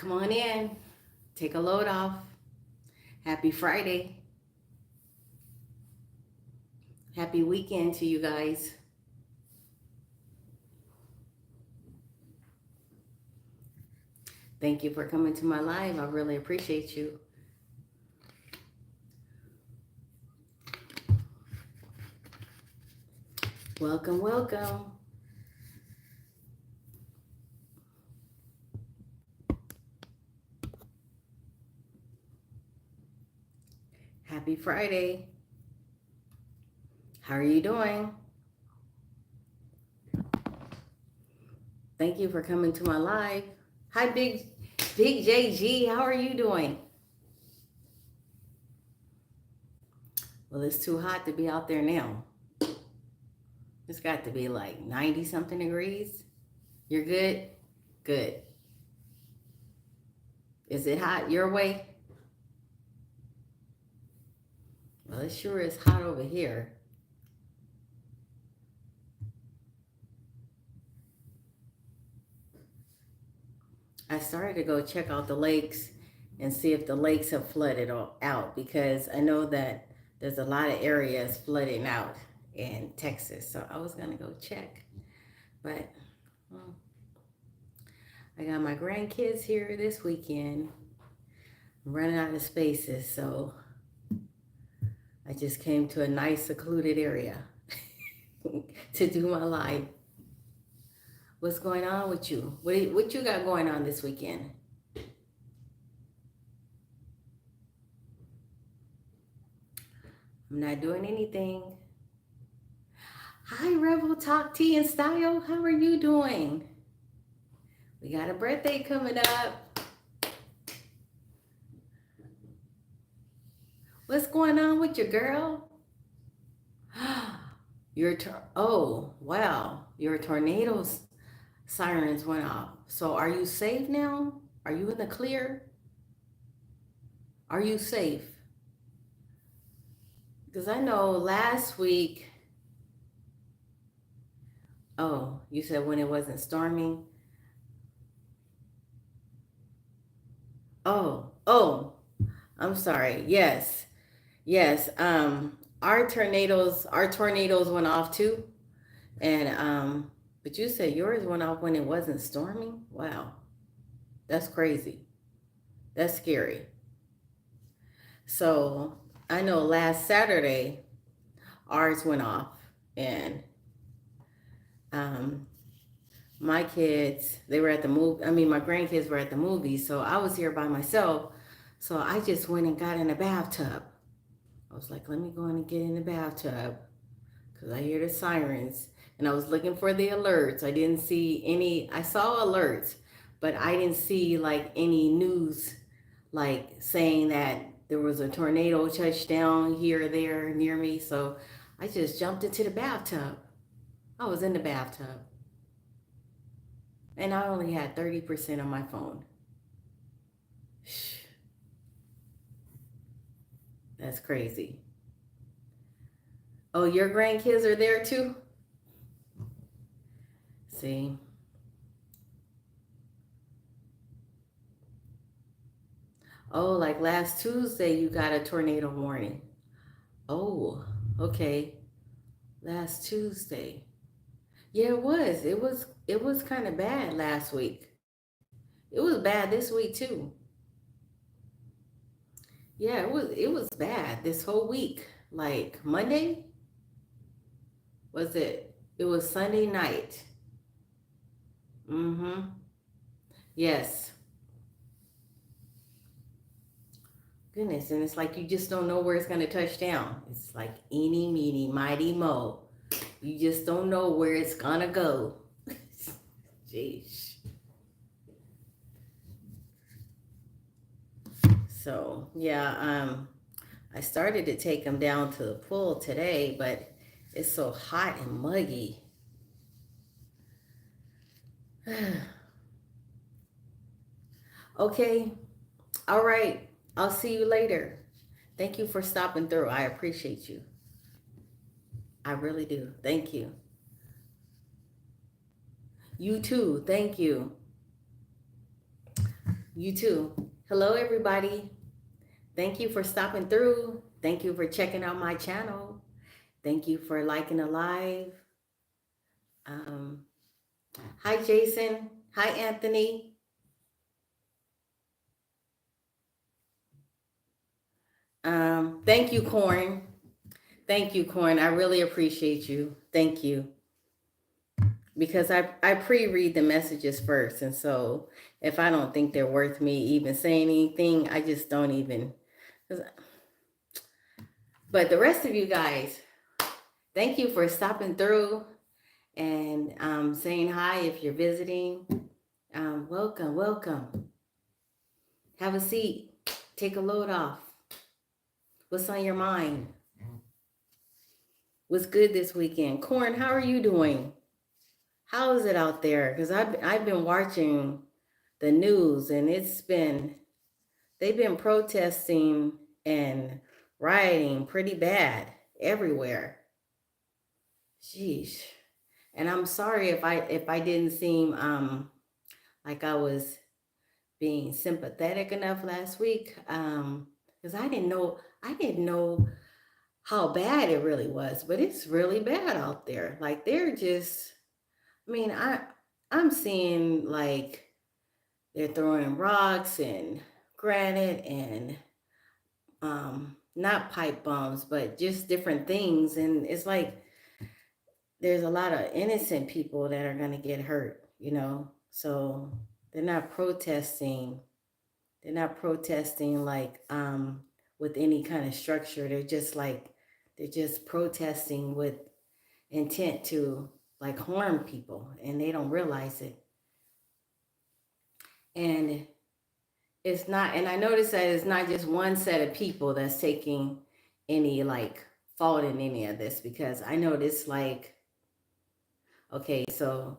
Come on in. Take a load off. Happy Friday. Happy weekend to you guys. Thank you for coming to my live. I really appreciate you. Welcome, welcome. Happy Friday. How are you doing? Thank you for coming to my live. Hi, Big JG. How are you doing? Well, it's too hot to be out there now. It's got to be like 90 something degrees. You're good? Good. Is it hot your way? Well, it sure is hot over here. I started to go check out the lakes and see if the lakes have flooded out because I know that there's a lot of areas flooding out in Texas. So I was going to go check. But well, I got my grandkids here this weekend. I'm running out of spaces. So I just came to a nice secluded area to do my live. What's going on with you? What you got going on this weekend? I'm not doing anything. Hi, Rebel Talk Tea and Style. How are you doing? We got a birthday coming up. What's going on with your girl? Oh, wow. Your tornadoes sirens went off. So are you safe now? Are you in the clear? Are you safe? Because I know last week, oh, you said when it wasn't storming. Oh, I'm sorry. Yes. Yes. Our tornadoes went off too. And but you said yours went off when it wasn't storming? Wow. That's crazy. That's scary. So I know last Saturday ours went off and um my kids, they were at the movie. I mean, my grandkids were at the movie, so I was here by myself. So I just went and got in a bathtub. I was like, let me go in and get in the bathtub because I hear the sirens. And I was looking for the alerts. I didn't see any, I saw alerts, but I didn't see like any news like saying that there was a tornado touchdown here or there near me. So I just jumped into the bathtub. I was in the bathtub. And I only had 30% on my phone. That's crazy. Oh, your grandkids are there too? See? Oh, like last Tuesday, you got a tornado warning. Oh, okay. Last Tuesday. Yeah, it was. It was kind of bad last week. It was bad this week too. Yeah, it was bad this whole week. Like Monday, was it? It was Sunday night. Mm-hmm. Yes. Goodness, and it's like you just don't know where it's gonna touch down. It's like eeny, meeny, mighty mo. You just don't know where it's gonna go. Jeez. So yeah, I started to take them down to the pool today, but it's so hot and muggy. Okay, all right. I'll see you later. Thank you for stopping through. I appreciate you. I really do. Thank you. You too. Thank you. You too. Hello, everybody. Thank you for stopping through. Thank you for checking out my channel. Thank you for liking the live. Um, Hi, Jason. Hi, Anthony. Thank you, Corn. Thank you, Corn. I really appreciate you. Thank you. Because I pre-read the messages first. And so if I don't think they're worth me even saying anything, I just don't even. But the rest of you guys, thank you for stopping through and saying hi if you're visiting. Welcome, welcome. Have a seat. Take a load off. What's on your mind? What's good this weekend? Corn, how are you doing? How is it out there? Because I've been watching the news and they've been protesting and rioting pretty bad everywhere. Sheesh. And I'm sorry if I didn't seem like I was being sympathetic enough last week. Because I didn't know how bad it really was, but it's really bad out there. Like they're just I mean, I'm seeing like they're throwing rocks and granite and not pipe bombs, but just different things. And it's like there's a lot of innocent people that are gonna get hurt, you know. So they're not protesting. They're not protesting like with any kind of structure. They're just protesting with intent to like harm people and they don't realize it. And it's not, and I noticed that it's not just one set of people that's taking any like fault in any of this because I noticed like, okay, so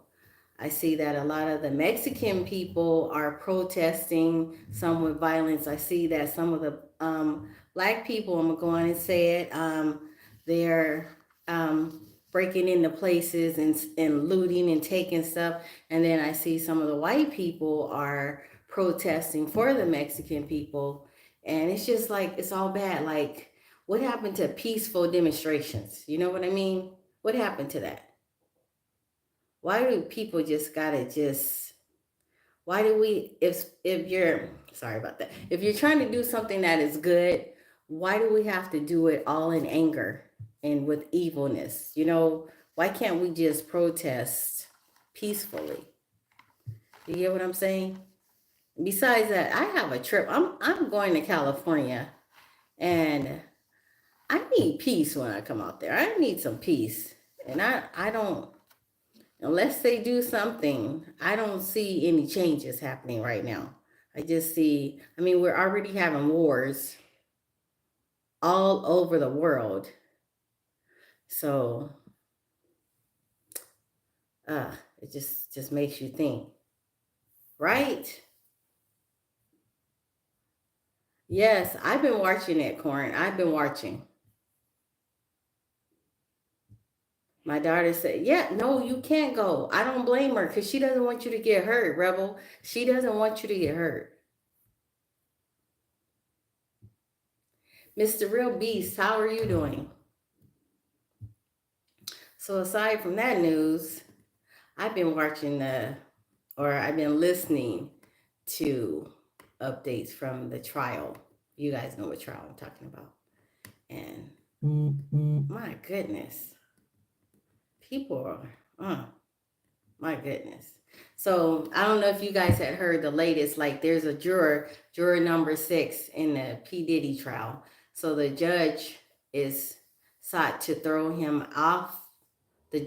I see that a lot of the Mexican people are protesting, some with violence. I see that some of the black people, I'm going to say it, they're breaking into places and looting and taking stuff. And then I see some of the white people are protesting for the Mexican people. And it's just like, it's all bad. Like, what happened to peaceful demonstrations? You know what I mean? What happened to that? Why do people just gotta just why do we if you're sorry about that, if you're trying to do something that is good, why do we have to do it all in anger and with evilness? You know, why can't we just protest peacefully? You get what I'm saying? Besides that, I have a trip. I'm going to California and I need peace when I come out there. I need some peace. And I don't unless they do something, I don't see any changes happening right now. I just see, I mean, we're already having wars all over the world. So, uh, it just makes you think, right? Yes, I've been watching it, Corin. I've been watching. My daughter said, yeah, no, you can't go. I don't blame her because she doesn't want you to get hurt, Rebel. She doesn't want you to get hurt. Mr. Real Beast, how are you doing? So aside from that news, I've been I've been listening to updates from the trial. You guys know what trial I'm talking about. And my goodness, people are, my goodness. So I don't know if you guys had heard the latest, like there's a juror number 6 in the P. Diddy trial. So the judge is sought to throw him off the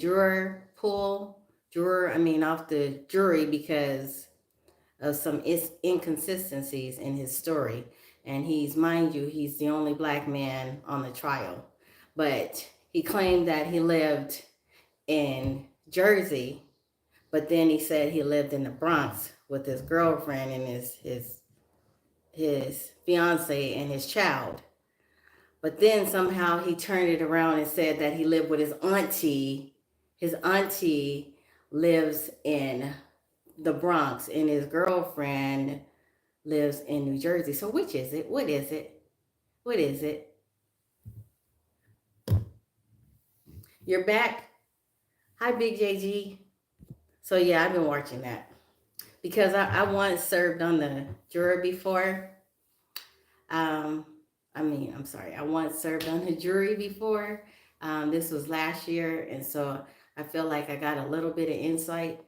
off the jury because of some inconsistencies in his story. And mind you, he's the only black man on the trial. But he claimed that he lived in Jersey, but then he said he lived in the Bronx with his girlfriend and his fiance and his child. But then somehow he turned it around and said that he lived with his auntie. His auntie lives in the Bronx, and his girlfriend lives in New Jersey. So which is it? What is it? What is it? You're back. Hi, Big JG. So yeah, I've been watching that because I once served on the jury before. Um, I'm sorry. I once served on the jury before. This was last year, and so I feel like I got a little bit of insight.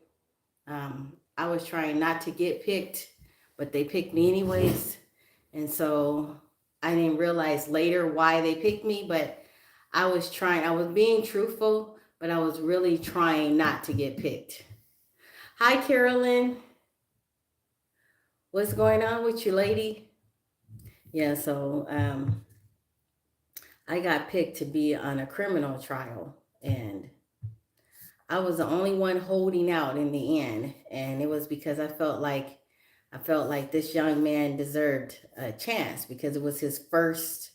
I was trying not to get picked, but they picked me anyways. And so I didn't realize later why they picked me, but I was being truthful, but I was really trying not to get picked. Hi, Carolyn. What's going on with you, lady? Yeah, so I got picked to be on a criminal trial, and I was the only one holding out in the end, and it was because I felt like this young man deserved a chance because it was his first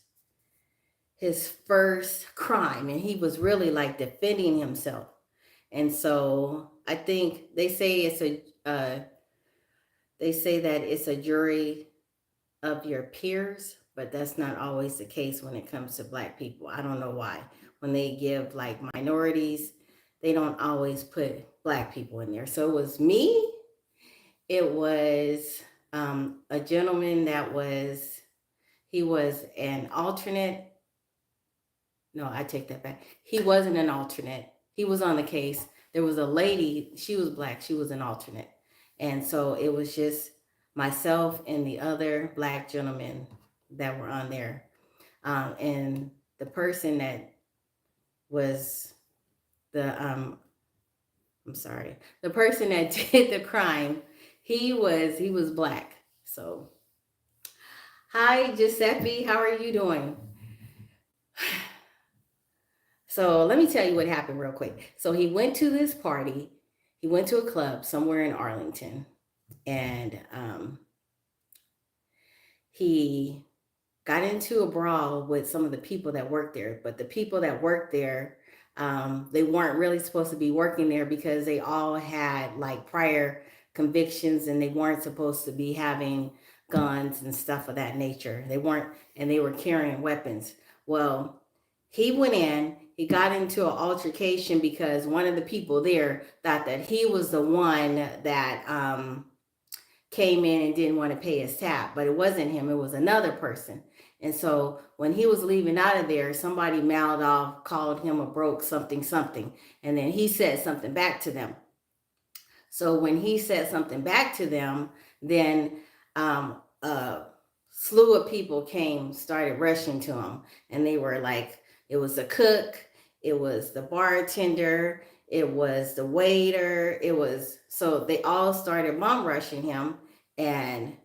crime, and he was really like defending himself. And so I think they say that it's a jury of your peers, but that's not always the case when it comes to Black people. I don't know why. When they give like minorities, they don't always put Black people in there. So it was me. It was a gentleman he was an alternate. No, I take that back. He wasn't an alternate. He was on the case. There was a lady, she was Black, she was an alternate. And so it was just myself and the other Black gentlemen that were on there. And the person that was the person that did the crime, he was Black. So, hi Giuseppe, how are you doing? So let me tell you what happened real quick. So he went to this party. He went to a club somewhere in Arlington, and he got into a brawl with some of the people that worked there. But the people that worked there, they weren't really supposed to be working there because they all had like prior convictions, and they weren't supposed to be having guns and stuff of that nature. They weren't, and they were carrying weapons. Well, he went in, he got into an altercation because one of the people there thought that he was the one that came in and didn't want to pay his tab, but it wasn't him, it was another person. And so when he was leaving out of there, somebody mouthed off, called him a broke something, something. And then he said something back to them. So when he said something back to them, then a slew of people started rushing to him. And they were like, it was the cook, it was the bartender, it was the waiter, so they all started bomb rushing him, and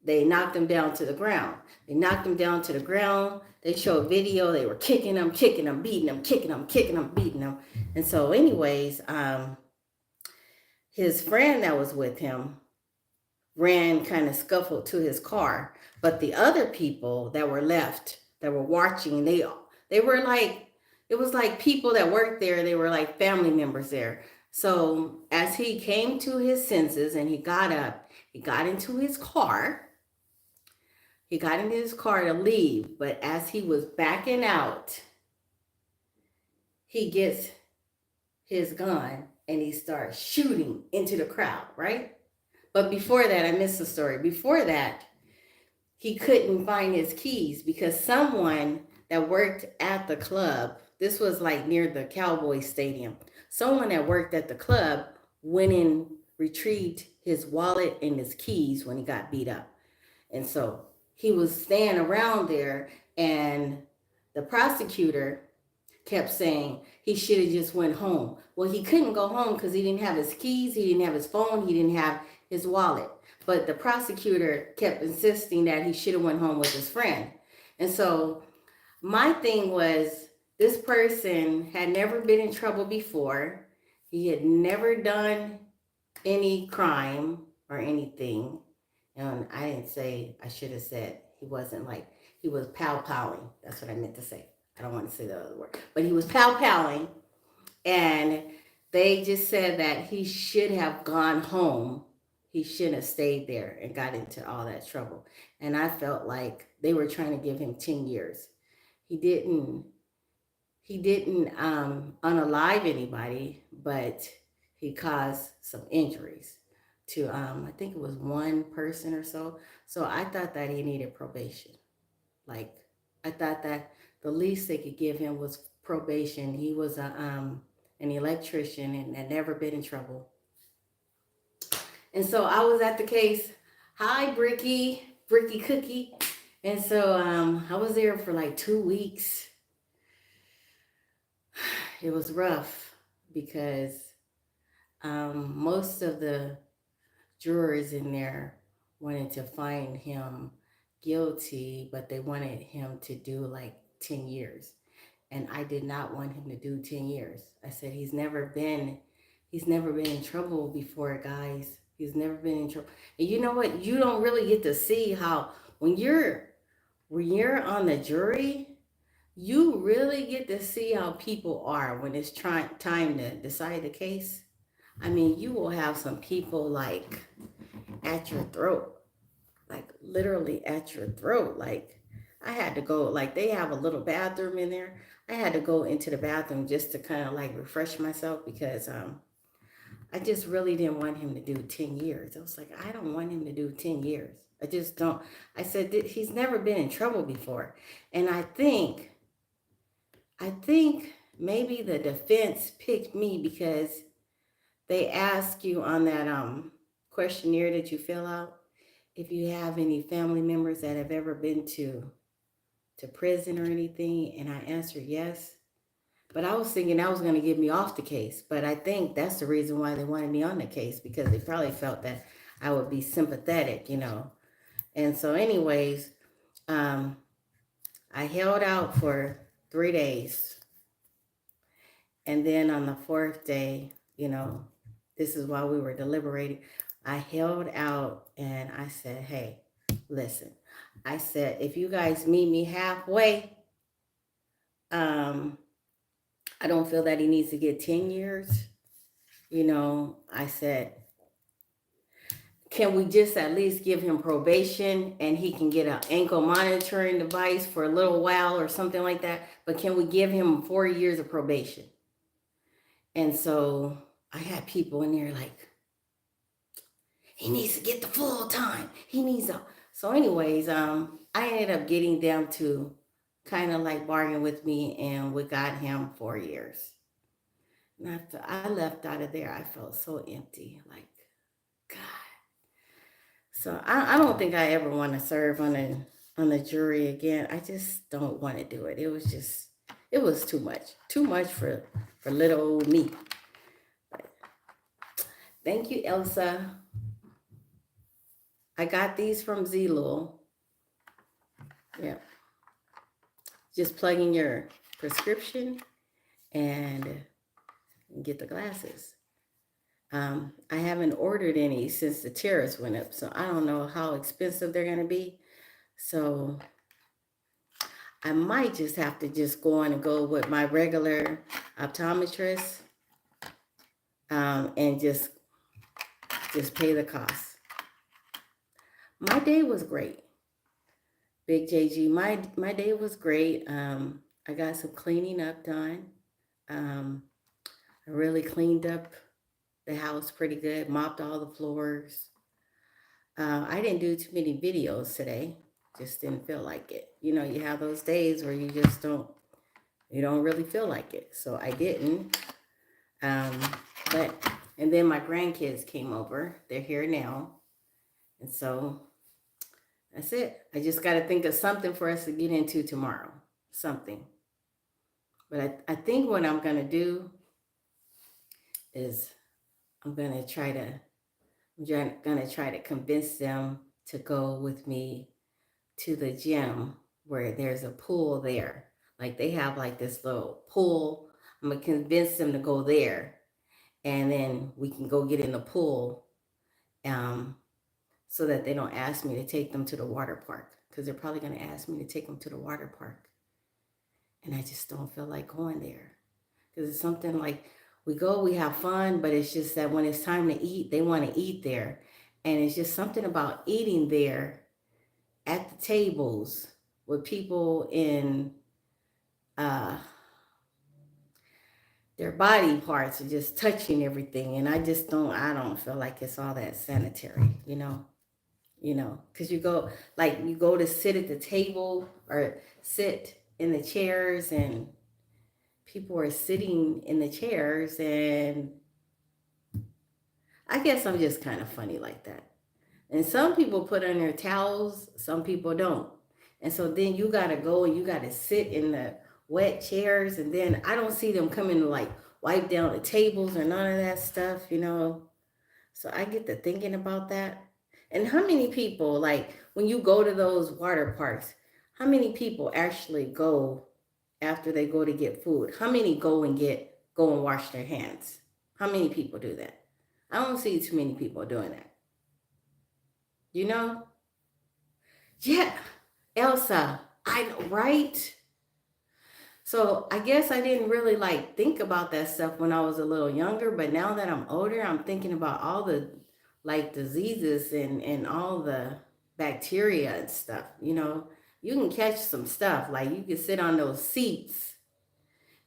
they knocked him down to the ground. They knocked him down to the ground. They showed video. They were kicking him, beating him, kicking him, beating him. And so anyways, his friend that was with him ran, kind of scuffled to his car. But the other people that were left, that were watching, they were like, it was like people that worked there. They were like family members there. So as he came to his senses and he got up, he got into his car. He got into his car to leave, but as he was backing out, he gets his gun and he starts shooting into the crowd, right? But before that, I missed the story. Before that, he couldn't find his keys because someone that worked at the club, this was like near the Cowboy Stadium, someone that worked at the club went and retrieved his wallet and his keys when he got beat up. And so he was staying around there, and the prosecutor kept saying he should have just went home. Well, he couldn't go home because he didn't have his keys, he didn't have his phone, he didn't have his wallet. But the prosecutor kept insisting that he should have went home with his friend. And so my thing was, this person had never been in trouble before. He had never done any crime or anything. And I should have said he wasn't like, he was pow-powing. That's what I meant to say. I don't want to say the other word. But he was pow-powing. And they just said that he should have gone home. he shouldn't have stayed there and got into all that trouble. And I felt like they were trying to give him 10 years. He didn't he didn't unalive anybody, but he caused some injuries to I think it was one person or so. So I thought that he needed probation. Like I thought that the least they could give him was probation. He was a an electrician and had never been in trouble. And so I was at the case. Hi, Bricky Cookie. And so I was there for like 2 weeks. It was rough because most of the jurors in there wanted to find him guilty, but they wanted him to do like 10 years. And I did not want him to do 10 years. I said he's never been in trouble before, guys. He's never been in trouble. And you know what? You don't really get to see how when you're on the jury, you really get to see how people are when it's time to decide the case. I mean, you will have some people like at your throat, like literally at your throat. Like I had to go, like they have a little bathroom in there. I had to go into the bathroom just to kind of like refresh myself because I just really didn't want him to do 10 years. I was like, I don't want him to do 10 years. I just don't. I said, he's never been in trouble before. And I think maybe the defense picked me because they ask you on that questionnaire that you fill out if you have any family members that have ever been to prison or anything, and I answered yes. But I was thinking that was going to get me off the case. But I think that's the reason why they wanted me on the case because they probably felt that I would be sympathetic. And so, anyways, um, I held out for 3 days. And then on the fourth day, this is while we were deliberating, I held out and I said, hey, listen, I said, if you guys meet me halfway, um, I don't feel that he needs to get 10 years. I said, can we just at least give him probation and he can get an ankle monitoring device for a little while or something like that? But can we give him 4 years of probation? And so I had people in there like, he needs to get the full time. He needs a. So anyways, I ended up getting them to kind of like bargain with me and we got him 4 years. And after I left out of there, I felt so empty. Like, God. So I don't think I ever want to serve on the jury again. I just don't want to do it. It was too much. Too much for little old me. But thank you, Elsa. I got these from Zilul. Yeah. Just plug in your prescription and get the glasses. I haven't ordered any since the tariffs went up, so I don't know how expensive they're going to be. So I might just have to just go on and go with my regular optometrist and just pay the cost. My day was great. Big JG, my day was great. I got some cleaning up done. I really cleaned up the house pretty good, mopped all the floors. I didn't do too many videos today. Just didn't feel like it. You have those days where you just don't really feel like it. So I didn't. And then my grandkids came over. They're here now. And so that's it. I just got to think of something for us to get into tomorrow. Something. But I think what I'm going to do is I'm going to try to convince them to go with me to the gym where there's a pool there. Like they have like this little pool. I'm going to convince them to go there. And then we can go get in the pool so that they don't ask me to take them to the water park. Because they're probably going to ask me to take them to the water park. And I just don't feel like going there. Because it's something like we go, we have fun, but it's just that when it's time to eat, they want to eat there. And it's just something about eating there at the tables with people in uh, their body parts are just touching everything. And I don't feel like it's all that sanitary, because you go to sit at the table or sit in the chairs, and people are sitting in the chairs, and I guess I'm just kind of funny like that. And some people put on their towels, some people don't. And so then you got to go and you got to sit in the wet chairs. And then I don't see them coming to like wipe down the tables or none of that stuff. So I get to thinking about that. And how many people, like when you go to those water parks, how many people actually go after they go to get food? How many go and wash their hands? How many people do that? I don't see too many people doing that. You know? Yeah, Elsa, I know, right? So I guess I didn't really like think about that stuff when I was a little younger, but now that I'm older, I'm thinking about all the like diseases and all the bacteria and stuff. You can catch some stuff. Like you can sit on those seats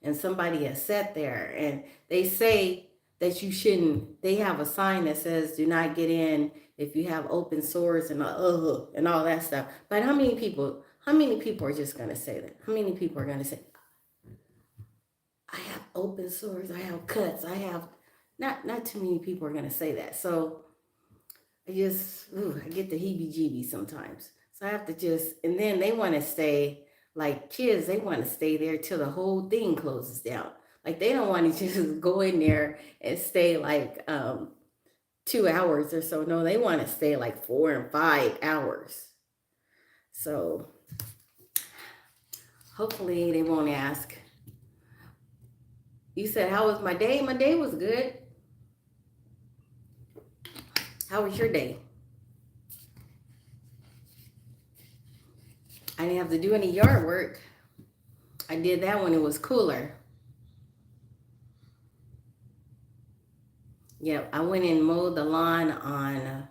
and somebody has sat there and they say that you shouldn't, they have a sign that says do not get in if you have open sores and all that stuff. But how many people are just going to say that? How many people are going to say I have open sores, I have cuts, I have not too many people are going to say that. So I get the heebie jeebies sometimes. So I have to and then they want to stay, like kids, they want to stay there till the whole thing closes down. Like they don't want to just go in there and stay like 2 hours or so. No, they want to stay like 4 and 5 hours. So hopefully they won't ask. You said, how was my day? My day was good. How was your day? I didn't have to do any yard work. I did that when it was cooler. Yep, I went and mowed the lawn on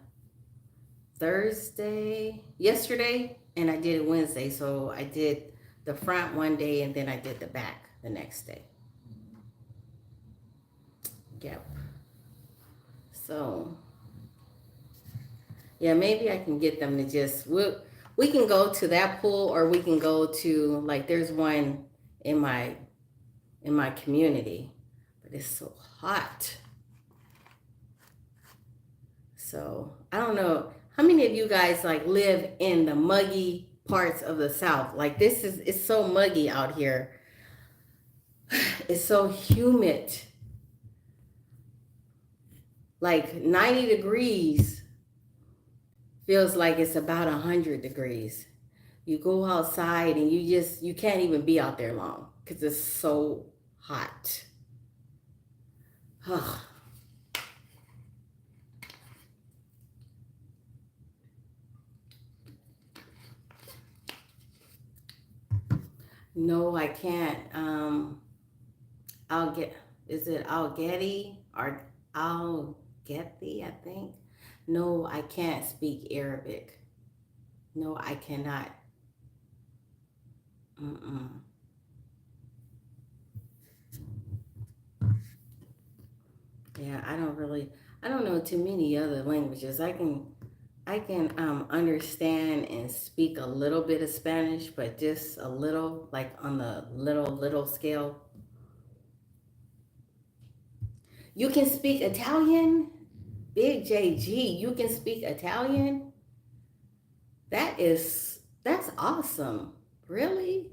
yesterday, and I did it Wednesday. So I did the front one day, and then I did the back the next day. Yep. So, yeah, maybe I can get them to we can go to that pool, or we can go to, like, there's one in my community, but it's so hot. So I don't know how many of you guys like live in the muggy parts of the South. Like it's so muggy out here. It's so humid. Like 90 degrees feels like it's about 100 degrees. You go outside and you can't even be out there long because it's so hot. No, I can't. Is it Algeti or Algeti, I think? No, I can't speak Arabic. No, I cannot. Mm-mm. Yeah, I don't know too many other languages. I can understand and speak a little bit of Spanish, but just a little, like on the little scale. You can speak Italian? Big JG, you can speak Italian? That's awesome. Really?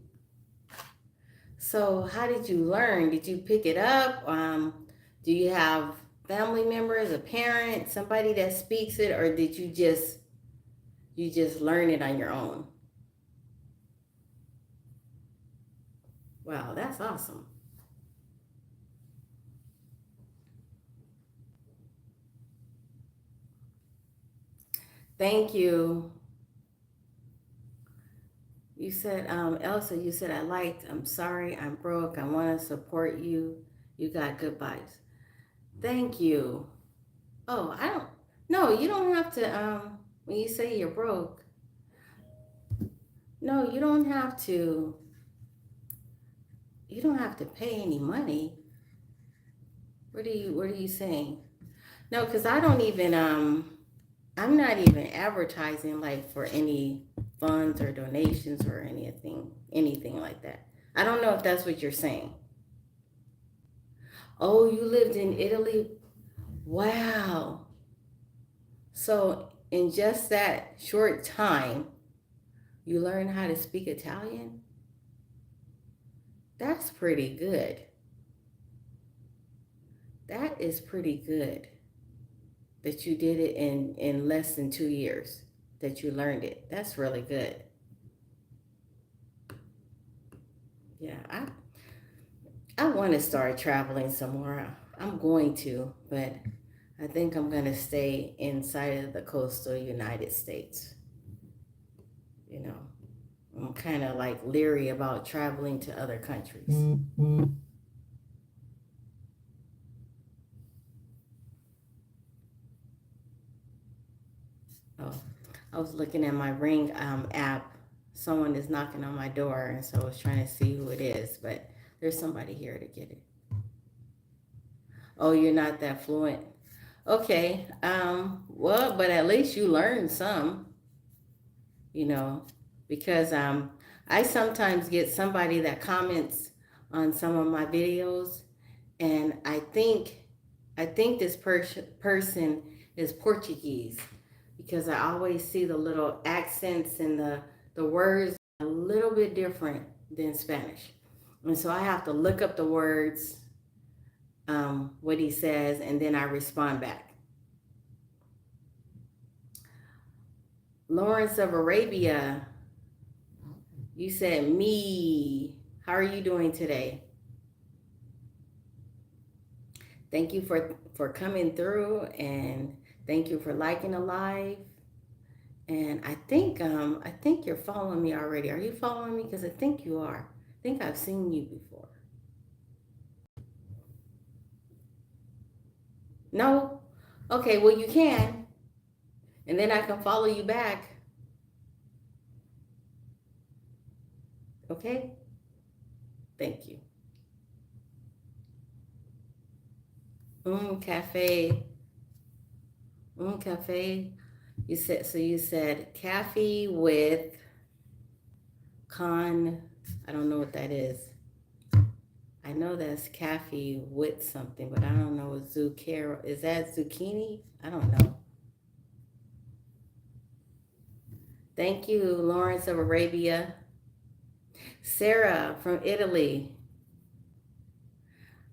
So how did you learn? Did you pick it up? Do you have family members, a parent, somebody that speaks it, or did you just learn it on your own? Wow, that's awesome. Thank you. You said, Elsa, you said I'm sorry, I'm broke, I want to support you. You got good vibes. Thank you. Oh, I don't. No, you don't have to. When you say you're broke, no, you don't have to. You don't have to pay any money. What are you saying? No, because I don't even. I'm not even advertising like for any funds or donations or anything like that. I don't know if that's what you're saying. Oh, you lived in Italy? Wow. So, in just that short time, you learn how to speak Italian? That's pretty good. That is pretty good that you did it in less than 2 years, that you learned it. That's really good. Yeah, I want to start traveling somewhere. I'm going to, but I think I'm going to stay inside of the coastal United States. You know, I'm kind of like leery about traveling to other countries. Mm-hmm. Oh, I was looking at my Ring app. Someone is knocking on my door, and so I was trying to see who it is, but there's somebody here to get it. Oh, you're not that fluent. Okay. Well, but at least you learned some, you know, because I sometimes get somebody that comments on some of my videos, and I think this person is Portuguese because I always see the little accents and the words a little bit different than Spanish, and so I have to look up the words, what he says, and then I respond back. Lawrence of Arabia, you said me. How are you doing today? Thank you for coming through, and thank you for liking the live. And I think you're following me already. Are you following me? Because I think you are. I think I've seen you before. No? Okay, well you can. And then I can follow you back. Okay? Thank you. Cafe. Cafe. You said cafe with con, I don't know what that is. I know that's cafe with something, but I don't know what zucchero. Is that zucchini? I don't know. Thank you, Lawrence of Arabia. Sarah from Italy.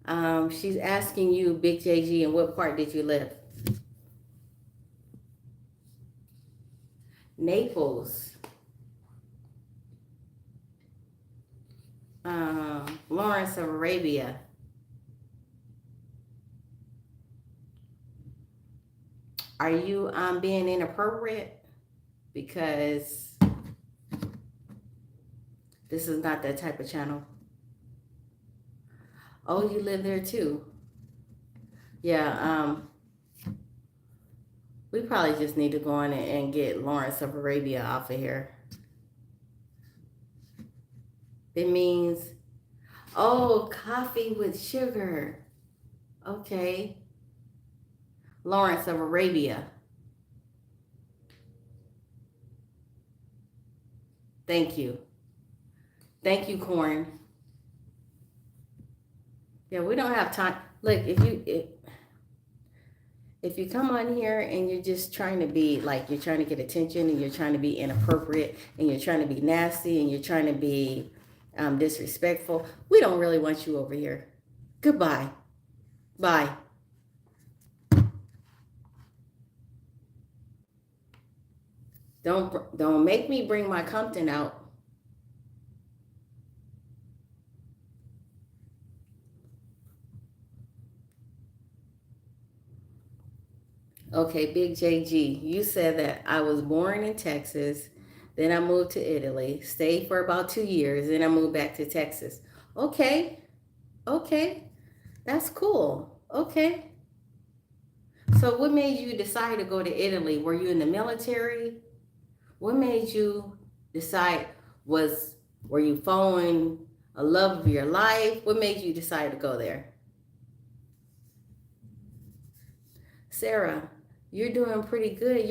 She's asking you, Big JG, in what part did you live? Naples. Lawrence of Arabia. Are you being inappropriate? Because this is not that type of channel. Oh, you live there too. Yeah, we probably just need to go in and get Lawrence of Arabia off of here. It means, oh, coffee with sugar. Okay. Lawrence of Arabia. Thank you. Thank you, Corn. Yeah, we don't have time. Look, if you come on here and you're just trying to be like, you're trying to get attention and you're trying to be inappropriate and you're trying to be nasty and you're trying to be disrespectful, we don't really want you over here. Goodbye. Bye. Don't make me bring my Compton out. Okay, Big JG, you said that I was born in Texas, then I moved to Italy, stayed for about 2 years, then I moved back to Texas. Okay, okay, that's cool. Okay, So what made you decide to go to Italy? Were you in the military? What made you decide was were you following a love of your life? What made you decide to go there? Sarah, you're doing pretty good.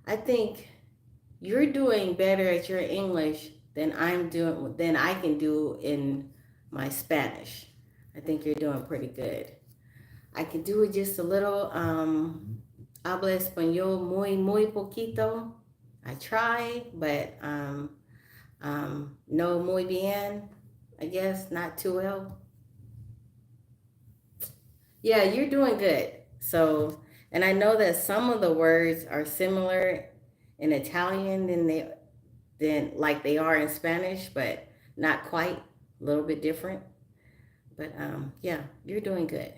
I think you're doing better at your English than I can do in my Spanish. I think you're doing pretty good. I can do it just a little. Habla español muy poquito. I try, but no muy bien. I guess not too well. Yeah, you're doing good. So, and I know that some of the words are similar in Italian than like they are in Spanish, but not quite. A little bit different. But yeah, you're doing good.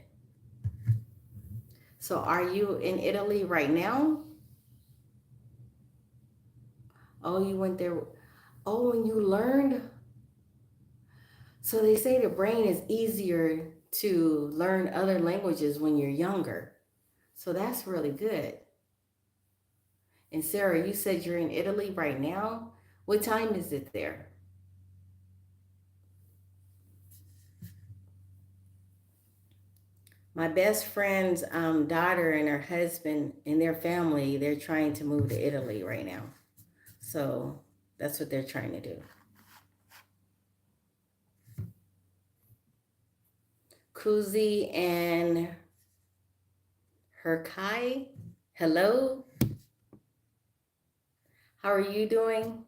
So, are you in Italy right now? Oh, you went there. Oh, and you learned. So they say the brain is easier to learn other languages when you're younger. So that's really good. And Sarah, you said you're in Italy right now. What time is it there? My best friend's daughter and her husband and their family, they're trying to move to Italy right now. So that's what they're trying to do. Kuzi and Herkai, hello. How are you doing?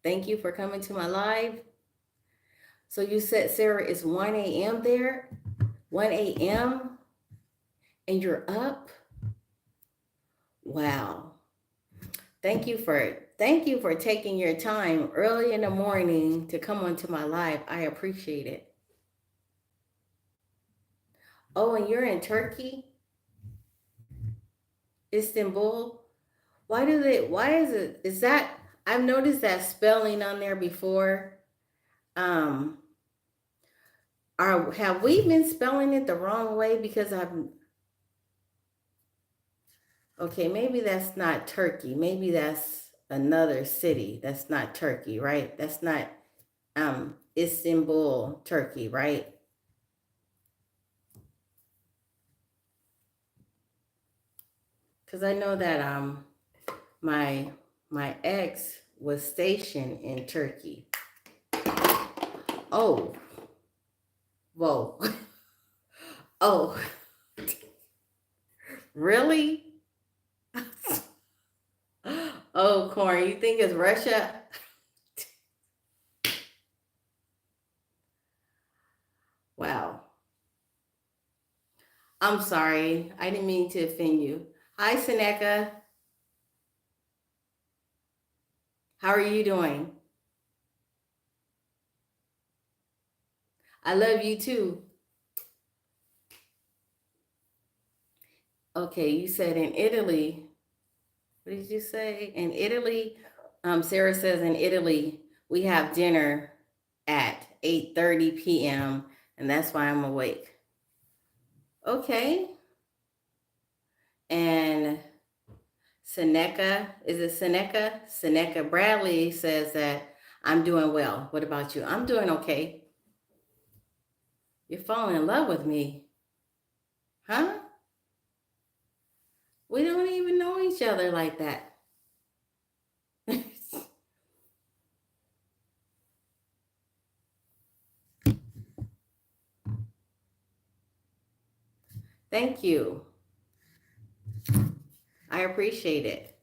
Thank you for coming to my live. So you said, Sarah, it's 1 a.m. there? 1 a.m. and you're up? Wow. Thank you for taking your time early in the morning to come onto my live. I appreciate it. Oh, and you're in Turkey, Istanbul. Is that I've noticed that spelling on there before. Um have we been spelling it the wrong way because I've okay, maybe that's not Turkey. Maybe that's another city. That's not Turkey, right? That's not Istanbul, Turkey, right? Because I know that my my ex was stationed in Turkey. Oh, whoa. Oh, really? Oh, Corn, you think it's Russia? Wow. I'm sorry. I didn't mean to offend you. Hi, Seneca. How are you doing? I love you too. Okay, you said in Italy. What did you say? In Italy, Sarah says in Italy we have dinner at 8:30 p.m. and that's why I'm awake. Okay. And Seneca, is it Seneca? Seneca Bradley says that I'm doing well. What about you? I'm doing okay. You're falling in love with me, huh? We don't even know each other like that. Thank you. I appreciate it.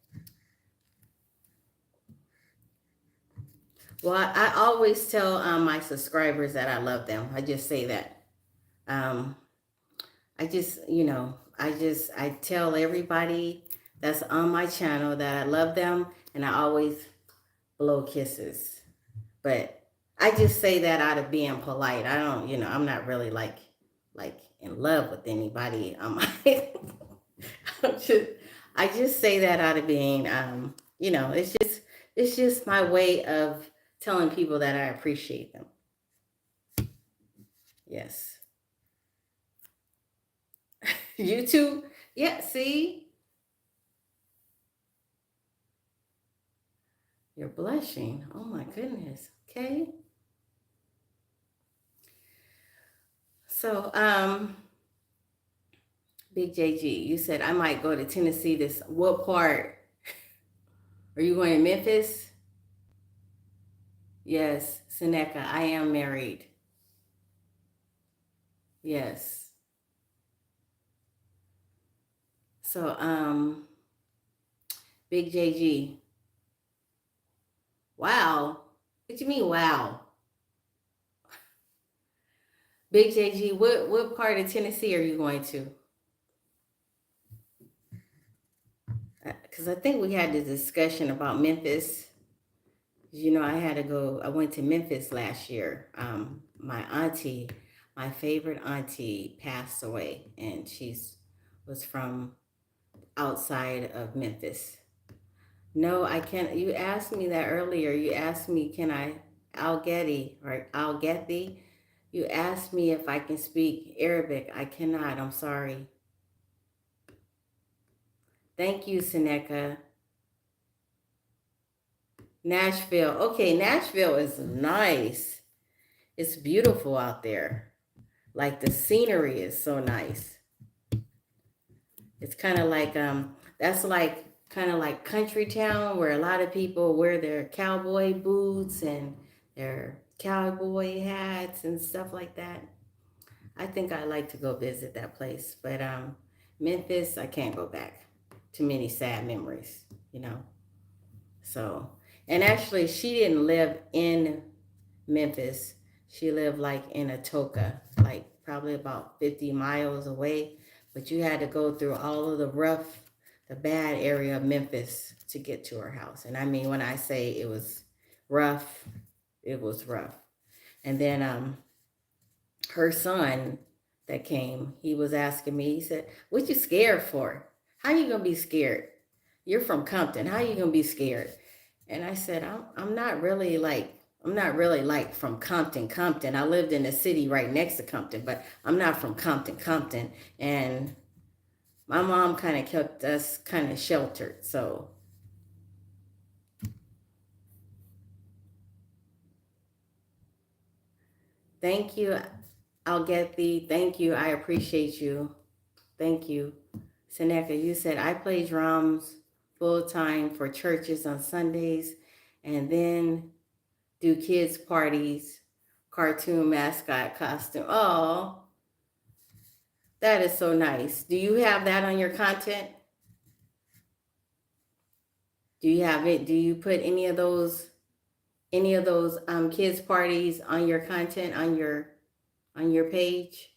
Well, I always tell my subscribers that I love them. I just say that. Um, I tell everybody that's on my channel that I love them, and I always blow kisses. But I just say that out of being polite. I don't, I'm not really like in love with anybody. I'm just, I just say that out of being, it's just my way of telling people that I appreciate them. Yes. YouTube? Yeah, see? You're blushing. Oh my goodness. Okay. So, Big JG, you said I might go to Tennessee this. What part? Are you going to Memphis? Yes, Seneca, I am married. Yes. So, Big JG, wow. What you mean, wow? Big JG, what part of Tennessee are you going to? Because I think we had the discussion about Memphis. You know, I had to go. I went to Memphis last year. My auntie, my favorite auntie, passed away, and she's was from outside of Memphis. No, I can't. You asked me that earlier. You asked me, can I Algeti or Algeti? You asked me if I can speak Arabic. I cannot. I'm sorry. Thank you, Seneca. Nashville. Okay, Nashville is nice. It's beautiful out there. Like the scenery is so nice. It's kind of like that's like kind of like country town where a lot of people wear their cowboy boots and their cowboy hats and stuff like that. I think I'd like to go visit that place, but Memphis, I can't go back. Too many sad memories, you know. So, and actually, she didn't live in Memphis. She lived like in Atoka, like probably about 50 miles away. But you had to go through all of the rough, the bad area of Memphis to get to her house. And I mean, when I say it was rough, it was rough. And then her son that came, he was asking me, he said, what you scared for? How you gonna be scared? You're from Compton. How you gonna be scared? And I said, I'm not really like, I'm not really like from Compton. I lived in a city right next to Compton, but I'm not from Compton. And my mom kind of kept us kind of sheltered. So thank you. I'll get the thank you. I appreciate you. Thank you. Seneca, you said I play drums full time for churches on Sundays and then do kids' parties, cartoon mascot costume. Oh, that is so nice. Do you have that on your content? Do you have it? Do you put any of those kids parties on your content on your page?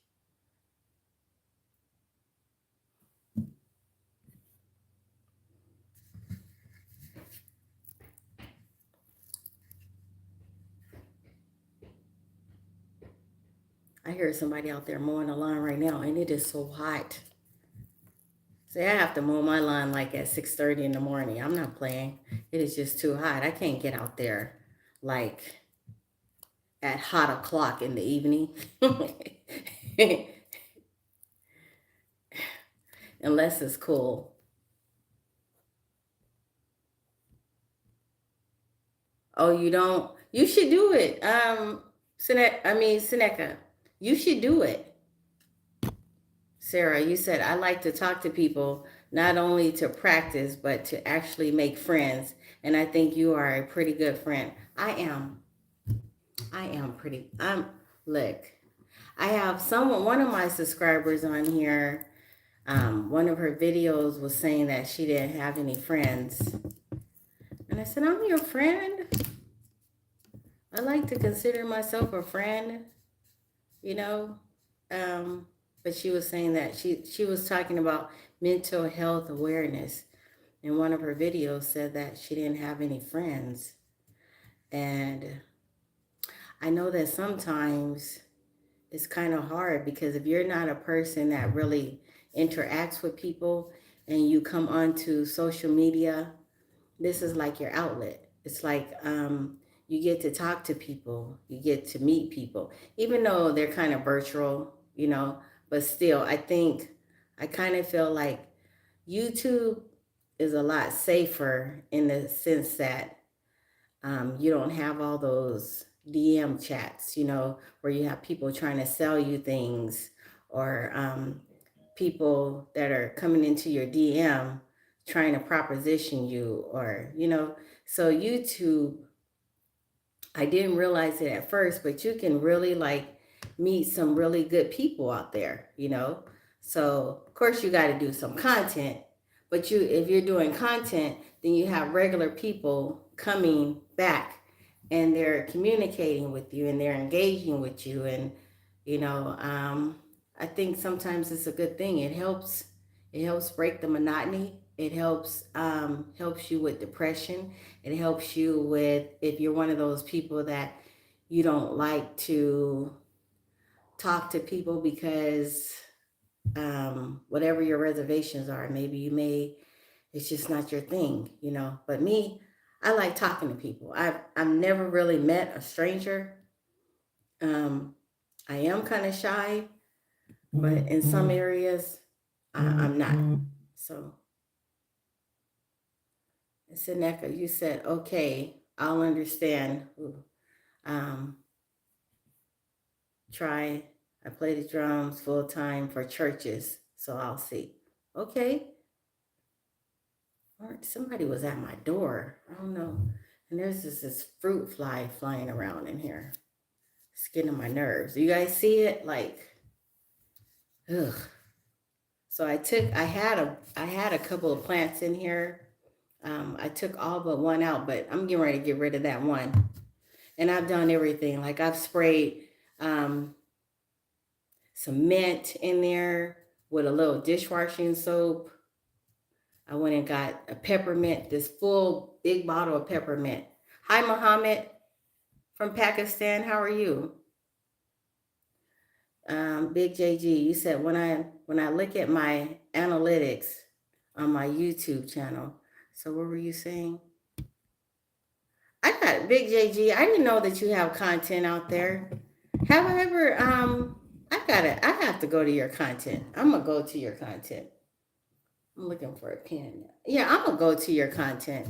I hear somebody out there mowing the lawn right now, and it is so hot. See, I have to mow my lawn like at 6:30 in the morning. I'm not playing. It is just too hot. I can't get out there like at hot o'clock in the evening. Unless it's cool. Oh, you don't? You should do it. Seneca, you should do it. Sarah, you said I like to talk to people, not only to practice, but to actually make friends. And I think you are a pretty good friend. I am. I am pretty. Look, I have one of my subscribers on here. One of her videos was saying that she didn't have any friends. And I said, I'm your friend. I like to consider myself a friend, you know. But she was saying that she was talking about mental health awareness. And one of her videos said that she didn't have any friends. And I know that sometimes it's kind of hard because if you're not a person that really interacts with people and you come onto social media, this is like your outlet. It's like you get to talk to people, you get to meet people, even though they're kind of virtual, you know. But still, I kind of feel like YouTube is a lot safer in the sense that you don't have all those DM chats, where you have people trying to sell you things, or people that are coming into your DM trying to proposition you, so YouTube, I didn't realize it at first, but you can really like meet some really good people out there. So of course you got to do some content, but if you're doing content, then you have regular people coming back and they're communicating with you and they're engaging with you, and you know, I think sometimes it's a good thing. It helps break the monotony. It helps you with depression. It helps you with, if you're one of those people that you don't like to talk to people because whatever your reservations are, maybe it's just not your thing. But me, I like talking to people. I've never really met a stranger. Um, I am kind of shy, but in some areas, I'm not. So, Seneca, you said, okay, I'll understand. Um, try, I play the drums full time for churches, so I'll see. Okay. Or somebody was at my door. I don't know. And there's this fruit fly flying around in here. It's getting on my nerves. You guys see it? Like, ugh. So I had a couple of plants in here. I took all but one out, but I'm getting ready to get rid of that one. And I've done everything. Like I've sprayed um, some mint in there with a little dishwashing soap. I went and got a peppermint, this full big bottle of peppermint. Hi, Mohammed from Pakistan. How are you? Big JG, you said when I look at my analytics on my YouTube channel. So what were you saying? I got Big JG. I didn't know that you have content out there. Have I ever? I have to go to your content. I'm gonna go to your content. I'm looking for a pen. Yeah, I'm gonna go to your content.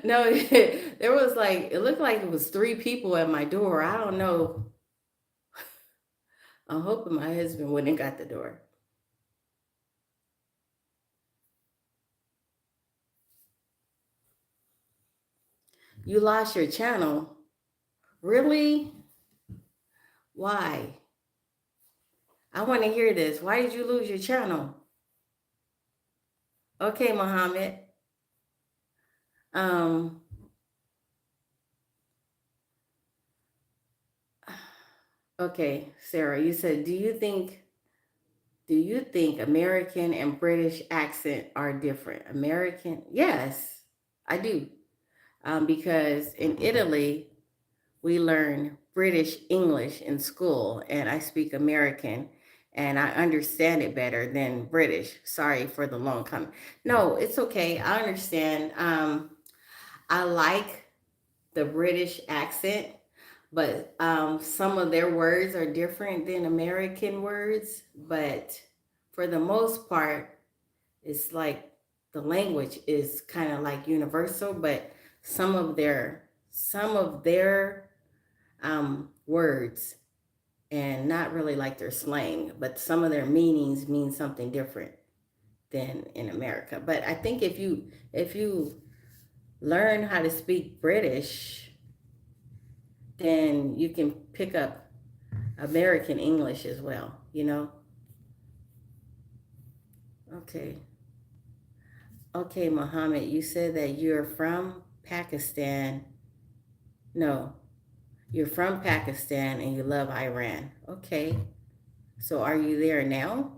No, there was like, it looked like it was three people at my door. I don't know. I'm hoping my husband wouldn't got the door. You lost your channel. Really? Why? I want to hear this. Why did you lose your channel? Okay, Mohammed. Um, okay, Sarah, you said, do you think American and British accent are different? American, yes, I do. Because in Italy, we learn British English in school, and I speak American, and I understand it better than British. Sorry for the long comment. No, it's okay. I understand. I like the British accent, but some of their words are different than American words. But for the most part, it's like the language is kind of like universal, but some of their words, and not really like their slang, but some of their meanings mean something different than in America. But I think if you learn how to speak British, then you can pick up American English as well. Okay. Okay, Mohammed, you said that you're from Pakistan. No, you're from Pakistan and you love Iran. Okay. So are you there now?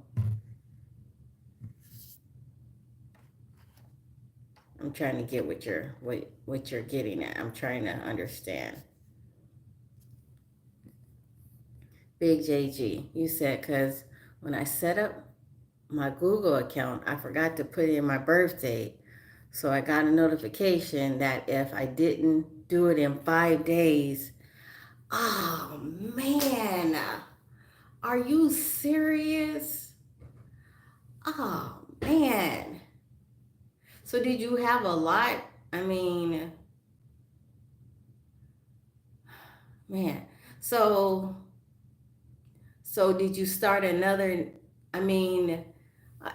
I'm trying to get what you're getting at. I'm trying to understand. Big JG, you said because when I set up my Google account, I forgot to put in my birthday. So I got a notification that if I didn't do it in 5 days, Oh man, are you serious? Oh man. So did you have a lot? I mean, man. So so did you start another? I mean,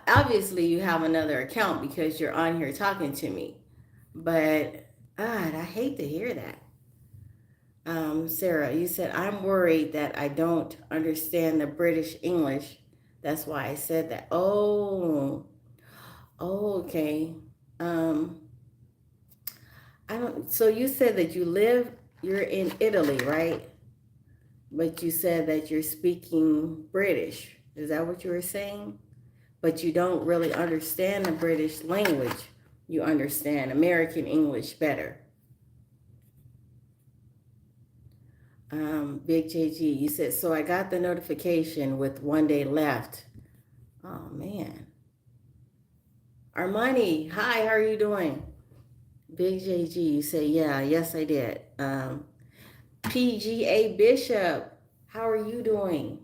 obviously you have another account because you're on here talking to me. But God, I hate to hear that. Sarah, you said I'm worried that I don't understand the British English. That's why I said that. Oh, okay. Um, I don't. So you said that you're in Italy, right? But you said that you're speaking British. Is that what you were saying? But you don't really understand the British language. You understand American English better. Big JG, you said, so I got the notification with 1 day left. Oh, man. Armani, hi, how are you doing? Big JG, you say, yeah, yes, I did. PGA Bishop, how are you doing?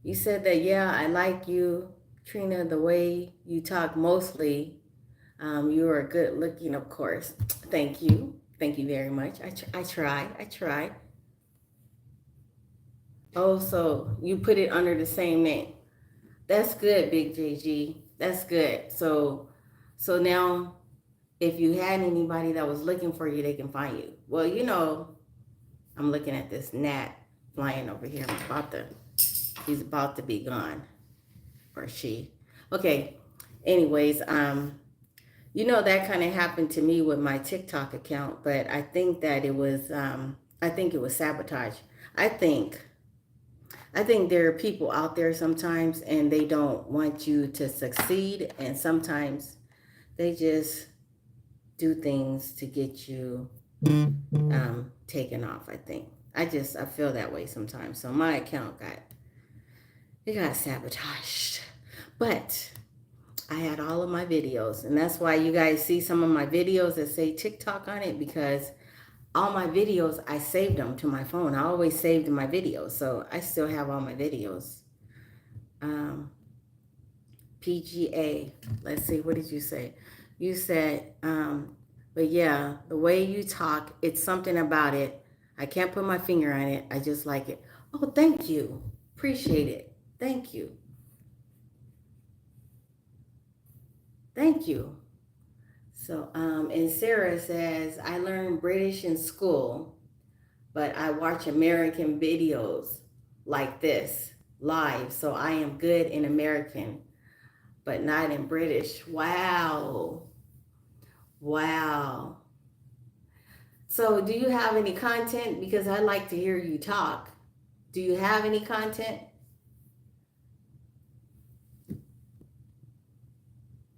You said that, yeah, I like you, Trina, the way you talk mostly. You are good looking, of course. Thank you. Thank you very much. I try. I try. Oh, so you put it under the same name. That's good, Big JG. That's good. So now if you had anybody that was looking for you, they can find you. Well, I'm looking at this gnat flying over here. He's about to be gone. Or she. Okay. Anyways, that kind of happened to me with my TikTok account, but I think it was sabotage. I think I think there are people out there sometimes and they don't want you to succeed, and sometimes they just do things to get you taken off. I feel that way sometimes. So my account got sabotaged, but I had all of my videos, and that's why you guys see some of my videos that say TikTok on it, because all my videos, I saved them to my phone. I always saved my videos, so I still have all my videos. Um, PGA, let's see, what did you say? You said, but yeah, the way you talk, it's something about it. I can't put my finger on it. I just like it. Oh, thank you. Appreciate it. Thank you. Thank you. So, and Sarah says, I learned British in school, but I watch American videos like this live. So I am good in American, but not in British. Wow. Wow. So do you have any content? Because I like to hear you talk. Do you have any content?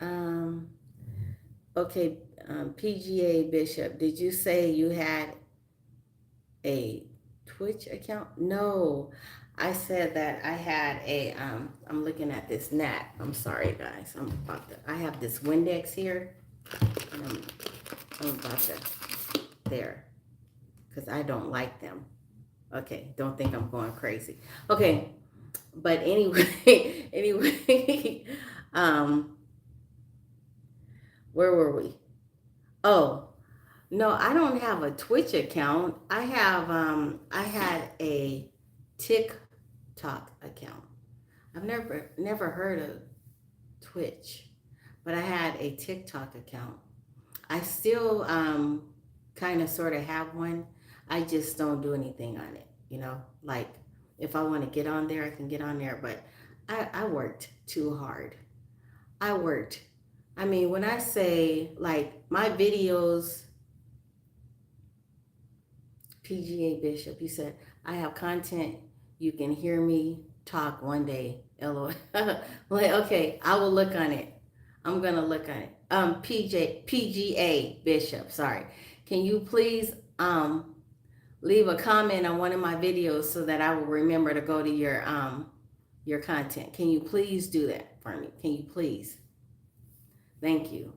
Um, okay, PGA Bishop, did you say you had a Twitch account? No, I said that I had I'm looking at this gnat. I'm sorry, guys. I have this Windex here. And I'm about to, there, because I don't like them. Okay, don't think I'm going crazy. Okay, but anyway, anyway, um, where were we? Oh, no, I don't have a Twitch account. I had a TikTok account. I've never heard of Twitch, but I had a TikTok account. I still kind of sort of have one. I just don't do anything on it, Like if I want to get on there, I can get on there, but I worked too hard. I worked. I mean, when I say like my videos, PGA Bishop, you said, I have content. You can hear me talk 1 day. LOL. Like, okay, I will look on it. I'm going to look on it. PGA Bishop, sorry. Can you please leave a comment on one of my videos so that I will remember to go to your content? Can you please do that for me? Can you please? Thank you.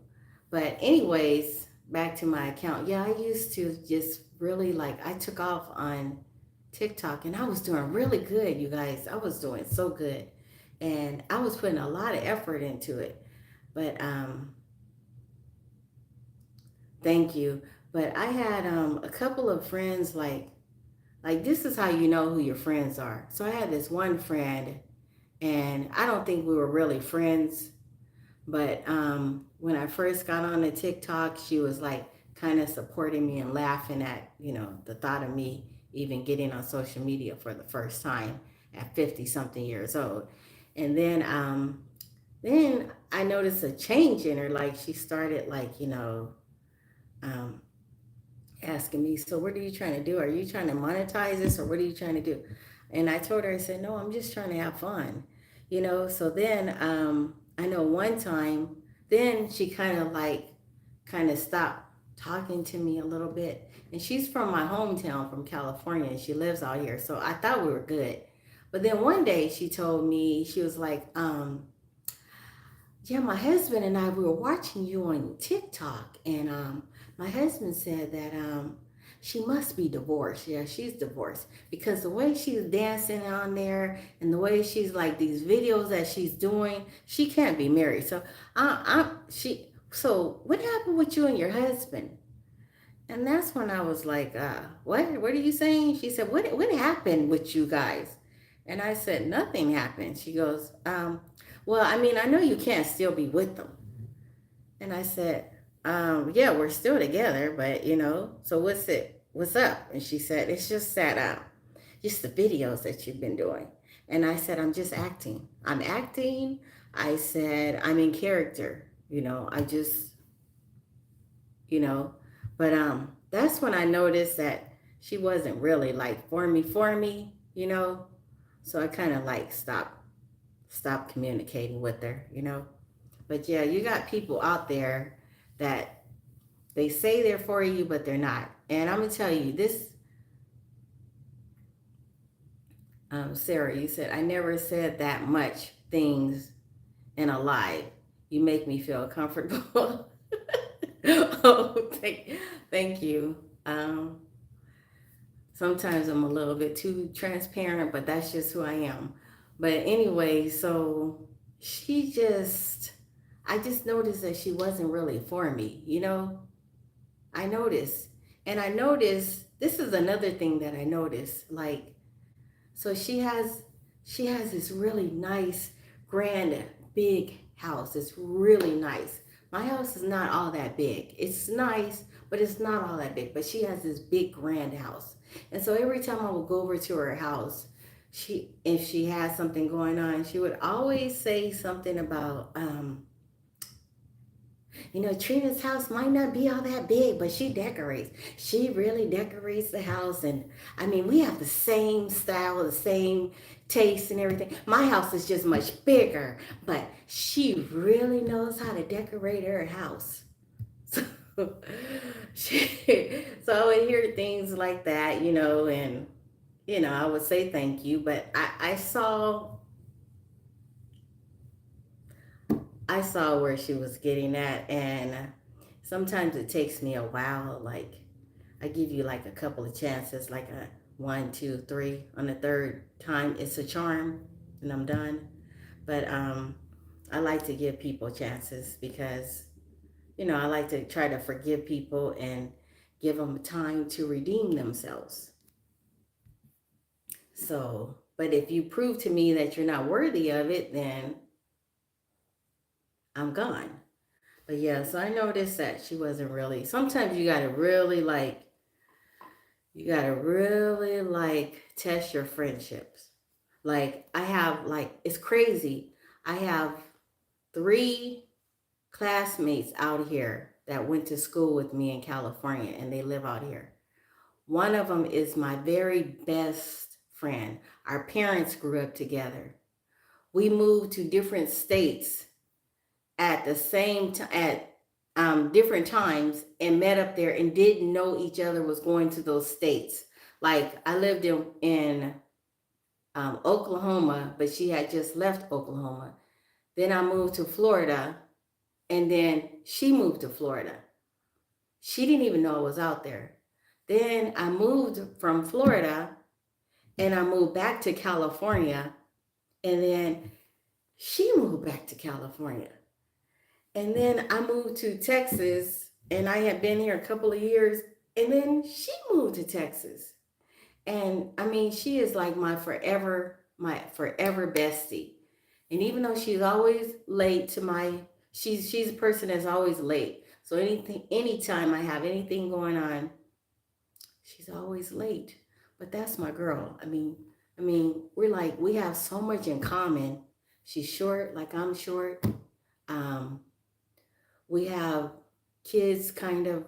But anyways, back to my account. Yeah, I used to just really like, I took off on TikTok and I was doing really good, you guys. I was doing so good. And I was putting a lot of effort into it. But thank you. But I had a couple of friends like this is how you know who your friends are. So I had this one friend and I don't think we were really friends. But when I first got on the TikTok, she was like kind of supporting me and laughing at, the thought of me even getting on social media for the first time at 50 something years old. And then I noticed a change in her. Like she started like, um, asking me, so what are you trying to do? Are you trying to monetize this or what are you trying to do? And I told her, I said, no, I'm just trying to have fun, So then I know one time, then she kind of stopped talking to me a little bit. And she's from my hometown from California and she lives out here. So I thought we were good. But then one day she told me, she was like, yeah, my husband and I, we were watching you on TikTok, and my husband said that she must be divorced. Yeah, she's divorced because the way she's dancing on there and the way she's like these videos that she's doing, she can't be married. So, So what happened with you and your husband? And that's when I was like, what? What are you saying? She said, what happened with you guys? And I said, nothing happened. She goes, well, I mean, I know you can't still be with them. And I said, yeah, we're still together, but so what's it? What's up? And she said, it's just that, just the videos that you've been doing. And I said, I'm just acting. I'm acting. I said, I'm in character. I just, you know, but that's when I noticed that she wasn't really like for me. So I kind of like stopped communicating with her. But yeah, you got people out there that they say they're for you, but they're not. And I'm gonna tell you this, Sarah. You said I never said that much things in a live. You make me feel comfortable. Oh, thank you. Sometimes I'm a little bit too transparent, but that's just who I am. But anyway, so she just, I just noticed that she wasn't really for me. I noticed. And I noticed, this is another thing that I noticed. Like, so she has this really nice, grand, big house. It's really nice. My house is not all that big. It's nice, but it's not all that big. But she has this big, grand house. And so every time I would go over to her house, if she had something going on, she would always say something about, Trina's house might not be all that big, but she decorates. She really decorates the house. And I mean, we have the same style, the same taste and everything. My house is just much bigger, but she really knows how to decorate her house. So, so I would hear things like that, and, I would say thank you, but I saw where she was getting at, and sometimes it takes me a while. Like I give you like a couple of chances, like a one, two, three. On the third time, it's a charm, and I'm done. But I like to give people chances because I like to try to forgive people and give them time to redeem themselves. So, but if you prove to me that you're not worthy of it, then I'm gone. But yeah, so I noticed that she wasn't really. Sometimes you gotta really like test your friendships. Like I have like it's crazy. I have three classmates out here that went to school with me in California and they live out here. One of them is my very best friend. Our parents grew up together. We moved to different states at the same time at different times and met up there and didn't know each other was going to those states. Like I lived in Oklahoma, but she had just left Oklahoma. Then I moved to Florida, and then she moved to Florida. She didn't even know I was out there. Then I moved from Florida and I moved back to California. And then she moved back to California. And then I moved to Texas and I had been here a couple of years. And then she moved to Texas. And I mean, she is like my forever bestie. And even though she's always late to she's a person that's always late. So anytime I have anything going on, she's always late. But that's my girl. We have so much in common. She's short, like I'm short. Um, we have kids, kind of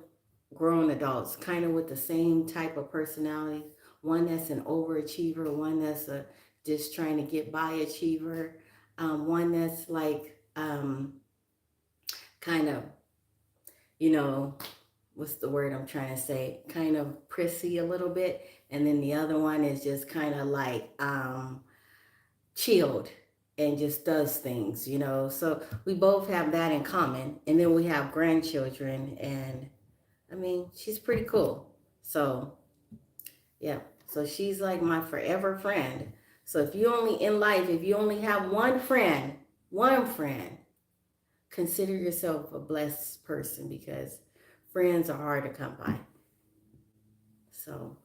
grown adults, kind of with the same type of personality. One that's an overachiever, one that's a just trying to get by achiever, one that's like kind of, you know, what's the word I'm trying to say? Kind of prissy a little bit. And then the other one is just kind of like chilled and just does things, you know. So we both have that in common. And then we have grandchildren, and I mean, she's pretty cool. So, yeah. So she's like my forever friend. So if you only in life, if you only have one friend, consider yourself a blessed person because friends are hard to come by. So,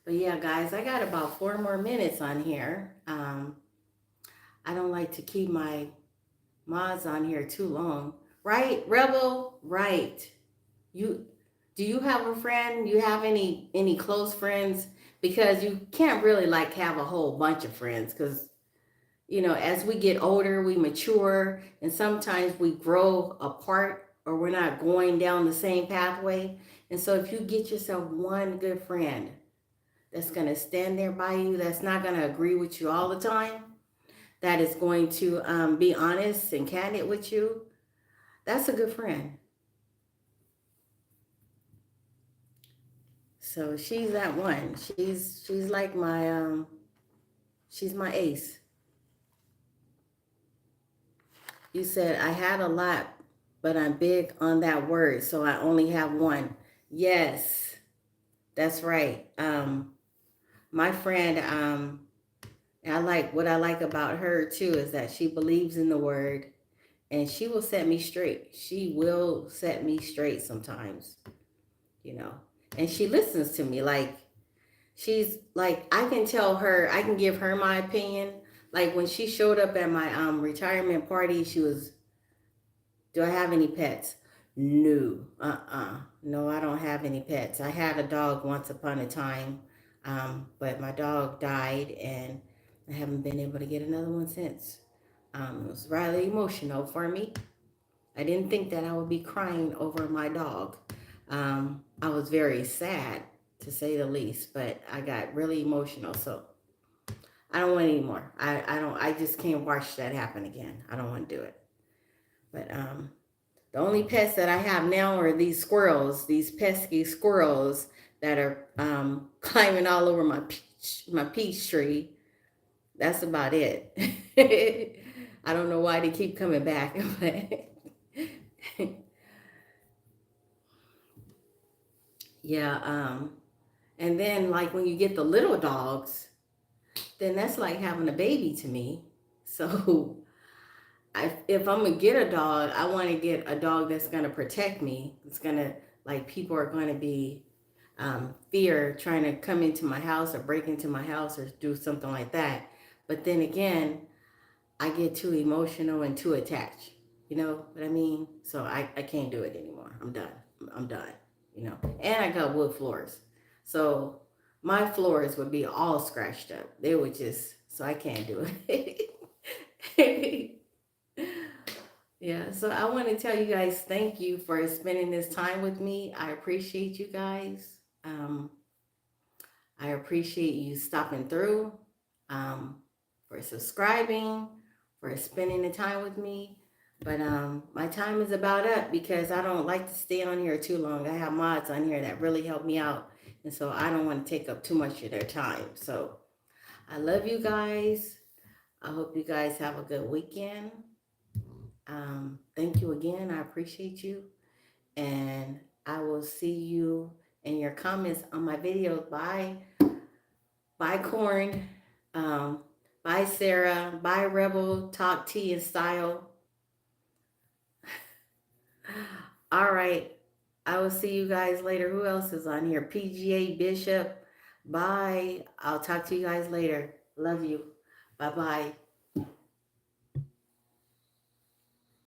but yeah, guys, I got about 4 more minutes on here. I don't like to keep my mods on here too long. Right, Rebel? Right. You do you have a friend? You have any close friends? Because you can't really like have a whole bunch of friends because as we get older, we mature and sometimes we grow apart or we're not going down the same pathway. And so if you get yourself one good friend that's going to stand there by you, that's not going to agree with you all the time, that is going to be honest and candid with you, that's a good friend. So she's that one. She's like she's my ace. You said I had a lot, but I'm big on that word, so I only have one. Yes, that's right. My friend, I like what I like about her too is that she believes in the word and she will set me straight. She will set me straight sometimes, you know. And she listens to me like she's like I can tell her, I can give her my opinion. Like when she showed up at my retirement party, she was, do I have any pets? No. No, I don't have any pets. I had a dog once upon a time. But my dog died and I haven't been able to get another one since. It was rather emotional for me. I didn't think that I would be crying over my dog. I was very sad, to say the least, but I got really emotional. So I don't want any more. I just can't watch that happen again. I don't want to do it. But the only pets that I have now are these squirrels, these pesky squirrels that are climbing all over my peach tree. That's about it. I don't know why they keep coming back, but yeah. And then like when you get the little dogs, then that's like having a baby to me. So if I'm gonna get a dog, I want to get a dog that's gonna protect me. It's gonna like people are going to be fear trying to come into my house or break into my house or do something like that. But then again, I get too emotional and too attached. You know what I mean? So I can't do it anymore. I'm done. I'm done. And I got wood floors. So my floors would be all scratched up. They would just, so I can't do it. Yeah, so I want to tell you guys thank you for spending this time with me. I appreciate you guys. I appreciate you stopping through, for subscribing, for spending the time with me. But my time is about up because I don't like to stay on here too long. I have mods on here that really help me out. And so I don't want to take up too much of their time. So I love you guys. I hope you guys have a good weekend. Thank you again. I appreciate you. And I will see you in your comments on my videos. Bye, Corn. Um, bye, Sarah. Bye, Rebel. Talk tea and style. All right. I will see you guys later. Who else is on here? PGA Bishop. Bye. I'll talk to you guys later. Love you. Bye bye.